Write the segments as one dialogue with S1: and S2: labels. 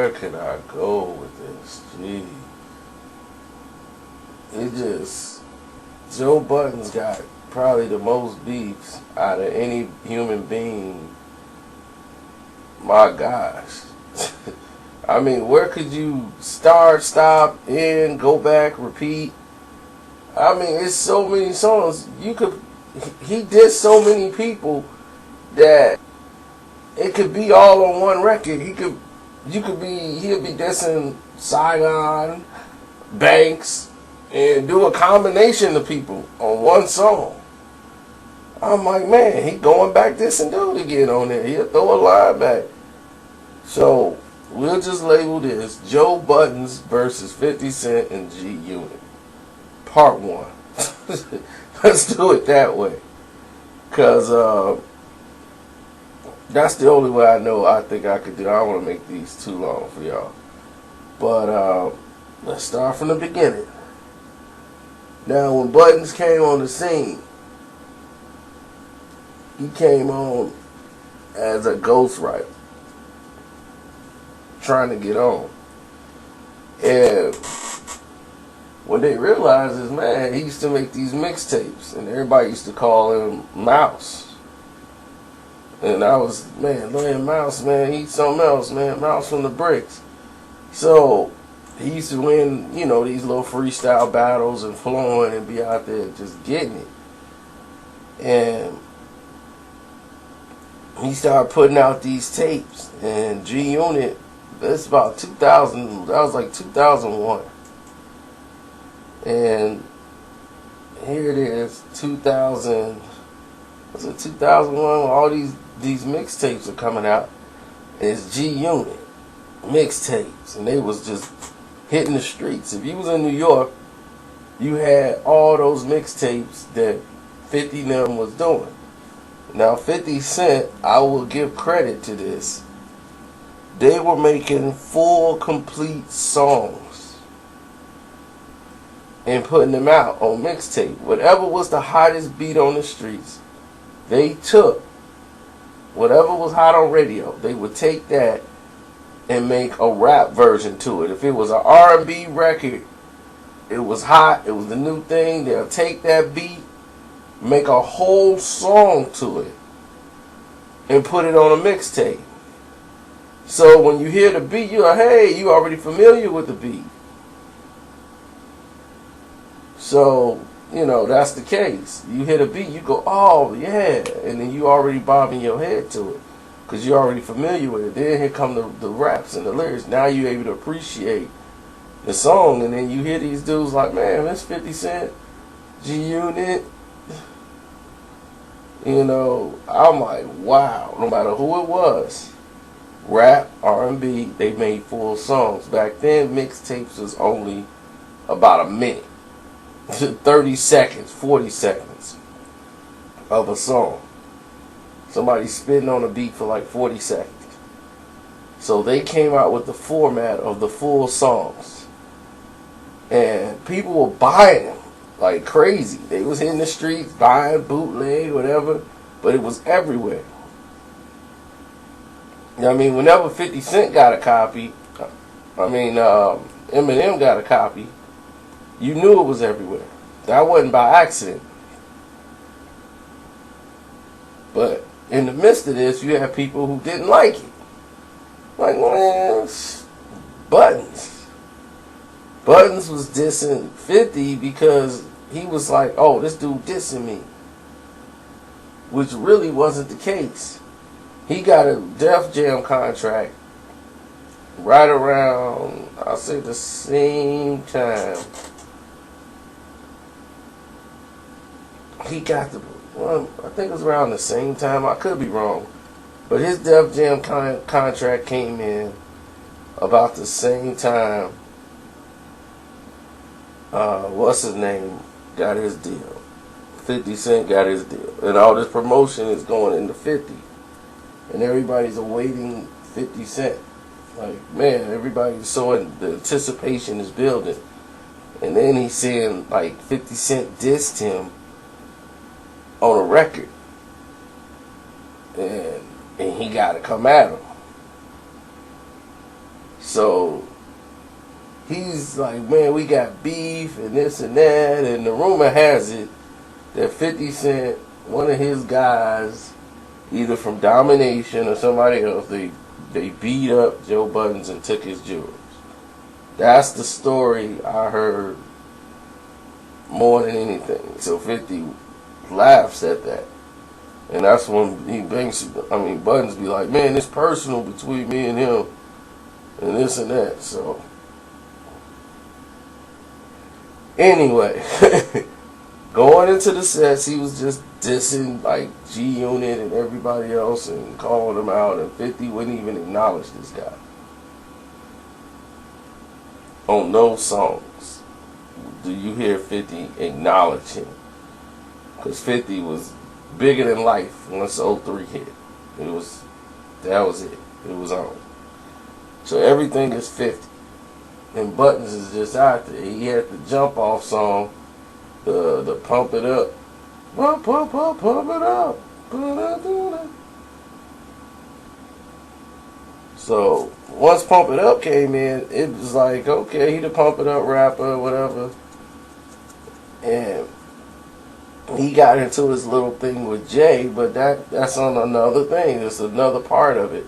S1: where can I go with this? Gee. It just, Joe Budden's got probably the most beefs out of any human being. My gosh. I mean, where could you start, stop, end, go back, repeat? I mean, it's so many songs. He did so many people that it could be all on one record. He'd be dissing Saigon, Banks, and do a combination of people on one song. I'm like, man, he going back this and dude again on there. He'll throw a line back. So we'll just label this Joe Budden's versus 50 Cent and GUnit. Part 1. Let's do it that way. Because that's the only way I think I could do it. I don't want to make these too long for y'all. But let's start from the beginning. Now, when Buttons came on the scene, he came on as a ghostwriter, trying to get on. And when they realized this, man, he used to make these mixtapes, and everybody used to call him Mouse. And I was, man, Mouse, man, he's something else, man, Mouse from the Bricks. So he used to win, these little freestyle battles and flowing and be out there just getting it. And he started putting out these tapes, and GUnit, that's about 2000, that was like 2001. And here it is, 2000, was it 2001, when all these mixtapes are coming out. And it's GUnit mixtapes, and they was just hitting the streets. If you was in New York, you had all those mixtapes that 50 of them was doing. Now 50 Cent, I will give credit to this. They were making full, complete songs and putting them out on mixtape. Whatever was the hottest beat on the streets, they took whatever was hot on radio. They would take that and make a rap version to it. If it was an R&B record, it was hot, it was the new thing, they'll take that beat, make a whole song to it, and put it on a mixtape. So when you hear the beat, you're like, hey, you already familiar with the beat. So, that's the case. You hear the beat, you go, oh, yeah, and then you already bobbing your head to it, because you're already familiar with it. Then here come the raps and the lyrics. Now you're able to appreciate the song, and then you hear these dudes like, man, that's 50 Cent, GUnit. I'm like, wow. No matter who it was, rap, R&B, they made full songs. Back then, mixtapes was only about a minute, 30 seconds, 40 seconds of a song. Somebody spitting on a beat for like 40 seconds. So they came out with the format of the full songs. And people were buying them like crazy. They was in the streets buying bootleg, whatever, but it was everywhere. Whenever 50 Cent got a copy, Eminem got a copy, you knew it was everywhere. That wasn't by accident. But in the midst of this, you have people who didn't like it. Like, man, Buttons. Buttons was dissing 50 because he was like, oh, this dude dissing me. Which really wasn't the case. He got a Def Jam contract right around, I'll say the same time. He got I think it was around the same time. I could be wrong. But his Def Jam contract came in about the same time. What's his name got his deal. 50 Cent got his deal. And all this promotion is going into 50. And everybody's awaiting 50 Cent. Like, man, everybody's so the anticipation is building. And then he's saying, like, 50 Cent dissed him on a record. And he got to come at him. So he's like, man, we got beef and this and that. And the rumor has it that 50 Cent, one of his guys, either from Domination or somebody else, they beat up Joe Budden and took his jewels. That's the story I heard more than anything. So 50 laughs at that. And that's when Buttons be like, man, it's personal between me and him and this and that. So anyway, going into the sets, he was just dissing like GUnit and everybody else and calling them out, and 50 wouldn't even acknowledge this guy on no songs. Do you hear 50 acknowledge him? Because 50 was bigger than life once 03 hit. That was it. It was on. So everything is 50. And Buttons is just out there. He had the jump off song, the pump it up. Pump it up. So once Pump It Up came in, it was like, okay, he the Pump It Up rapper or whatever. And he got into his little thing with Jay, but that's on another thing. It's another part of it.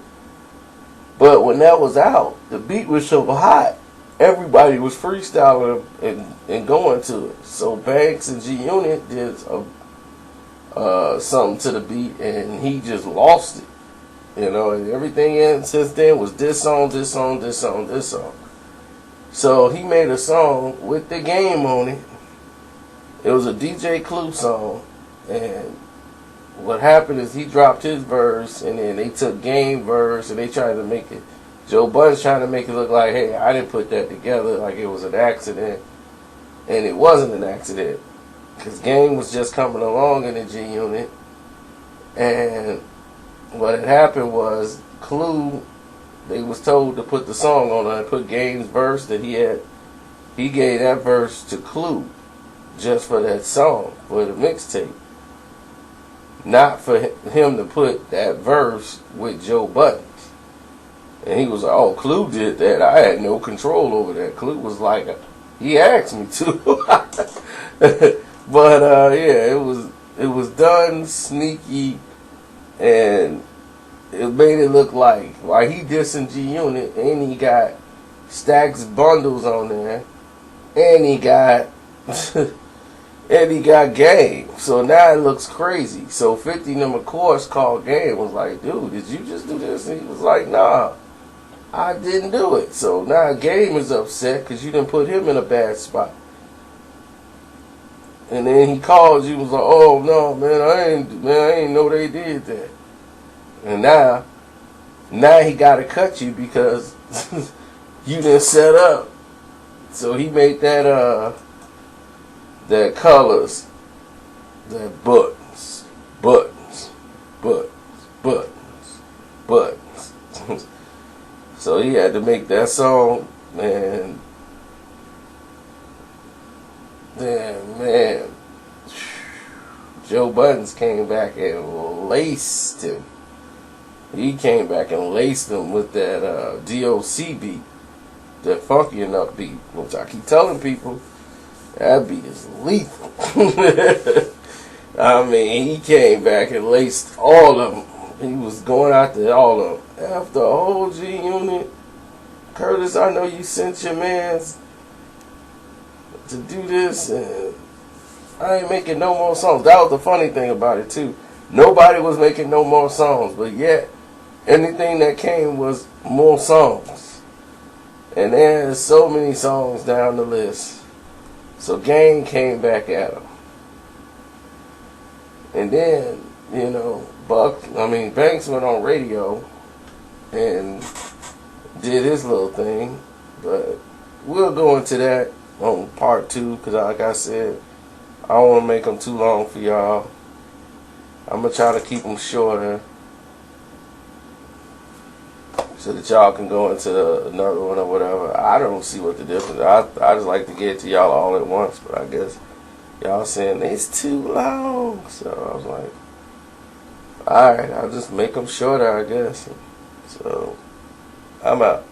S1: But when that was out, the beat was so hot, everybody was freestyling and going to it. So Banks and GUnit did something to the beat, and he just lost it. You know, and everything since then was this song. So he made a song with the Game on it. It was a DJ Clue song, and what happened is he dropped his verse, and then they took Game verse, and they tried to make it. Joe Budden's trying to make it look like, hey, I didn't put that together, like it was an accident, and it wasn't an accident, because Game was just coming along in the GUnit, and what had happened was Clue, they was told to put the song on and put Game's verse that he had. He gave that verse to Clue just for that song, for the mixtape. Not for him to put that verse with Joe Budden. And he was like, oh, Clue did that. I had no control over that. Clue was like, he asked me to. But yeah, it was done sneaky, and it made it look like while he dissing GUnit, and he got Stacks Bundles on there, and he got Game. So now it looks crazy. So 50 number course called Game, was like, dude, did you just do this? And he was like, nah, I didn't do it. So now Game is upset because you didn't put him in a bad spot. And then he called you, was like, oh no, man, I ain't know they did that. And now he gotta cut you because you didn't set up. So he made that colors, that buttons. So he had to make that song, and then, man, Joe Budden came back and laced him. He came back and laced him with that DOC beat, that funky enough beat, which I keep telling people, that beat is lethal. I mean, he came back and laced all of them. He was going after all of them. After a whole GUnit, Curtis, I know you sent your mans to do this, and I ain't making no more songs. That was the funny thing about it, too. Nobody was making no more songs, but yet, anything that came was more songs. And there's so many songs down the list. So Gang came back at him. And then, you know, Banks went on radio and did his little thing. But we'll go into that on part 2, because like I said, I don't want to make them too long for y'all. I'm going to try to keep them shorter so that y'all can go into another one or whatever. I don't see what the difference is. I just like to get it to y'all all at once, but I guess y'all saying it's too long. So I was like, alright, I'll just make them shorter, I guess. So I'm out.